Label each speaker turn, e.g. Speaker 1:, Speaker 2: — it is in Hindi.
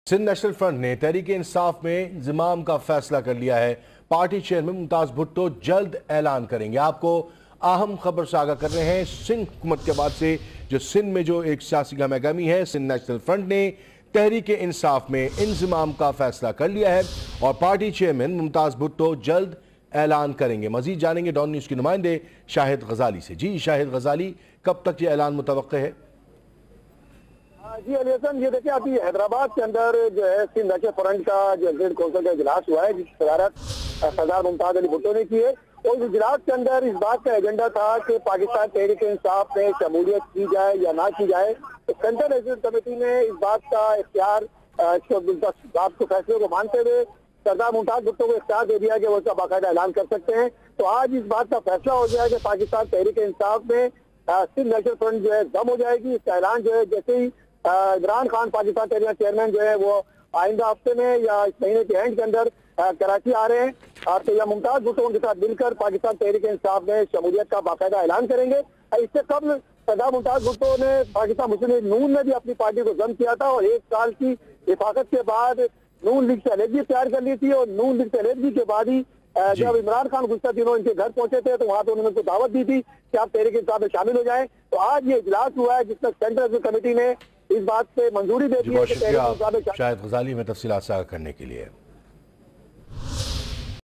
Speaker 1: सिंध नेशनल फ्रंट ने तहरीक इंसाफ में इंजमाम का फैसला कर लिया है। पार्टी चेयरमैन मुमताज भुट्टो जल्द ऐलान करेंगे। आपको अहम खबर से आगाह कर रहे हैं। सिंध हुकूमत के बाद से जो सिंध में जो एक सियासी गहमागहमी है, सिंध नेशनल फ्रंट ने तहरीक इंसाफ में इंजमाम का फैसला कर लिया है और पार्टी चेयरमैन मुमताज भुट्टो जल्द ऐलान करेंगे। मजीद जानेंगे डॉन न्यूज के नुमाइंदे शाहिद गजाली से। जी शाहिद गजाली, कब तक ये ऐलान मुतवक्के है?
Speaker 2: जी अली हसन, ये देखिए अभी हैदराबाद के अंदर जो है सिंध नेशनल फ्रंट का जो एग्जीक्यूटिव काउंसिल का इजलास हुआ है, जिसकी सदारत सरदार मुमताज अली भुट्टो ने की है। और इस इजलास के अंदर इस बात का एजेंडा था कि पाकिस्तान तहरीक इंसाफ में शमूलियत की जाए या ना की जाए। तो सेंट्रल एग्जीक्यूटिव कमेटी ने इस बात का इख्तियार बात को फैसले को मानते हुए सरदार मुमताज भुट्टो को इख्तियार दे दिया कि वो इसका बाकायदा ऐलान कर सकते हैं। तो आज इस बात का फैसला हो गया कि पाकिस्तान तहरीक इंसाफ में सिंध नेशनल फ्रंट जो है दम हो जाएगी। इसका ऐलान जो है जैसे ही इमरान खान पाकिस्तान तहरीक चेयरमैन जो है वो आइंदा हफ्ते में या इस महीने के एंड के अंदर कराची आ रहे हैं, तो यह मुमताज भुट्टो के साथ मिलकर पाकिस्तान तहरीक इंसाफ में शमूलियत का बाकायदा ऐलान करेंगे। इससे कबल सरदार मुमताज भुट्टो ने पाकिस्तान मुस्लिम लीग नून में भी अपनी पार्टी को जम किया था और एक साल की हिफाजत के बाद नून लीग से अलहदगी तैयार कर ली थी। और नून लीग से अलहदगी के बाद ही जब इमरान खान गुज़श्ता दिनों इनके घर पहुंचे थे तो वहां पे उन्होंने उनको दावत दी थी कि आप तहरीक इंसाफ में शामिल हो जाएं। तो आज ये इजलास हुआ है जिसमें सेंट्रल कमेटी ने इस बात पे मंजूरी दे दी है कि
Speaker 1: शाहिद गजाली में तफसीलात साझा करने के लिए।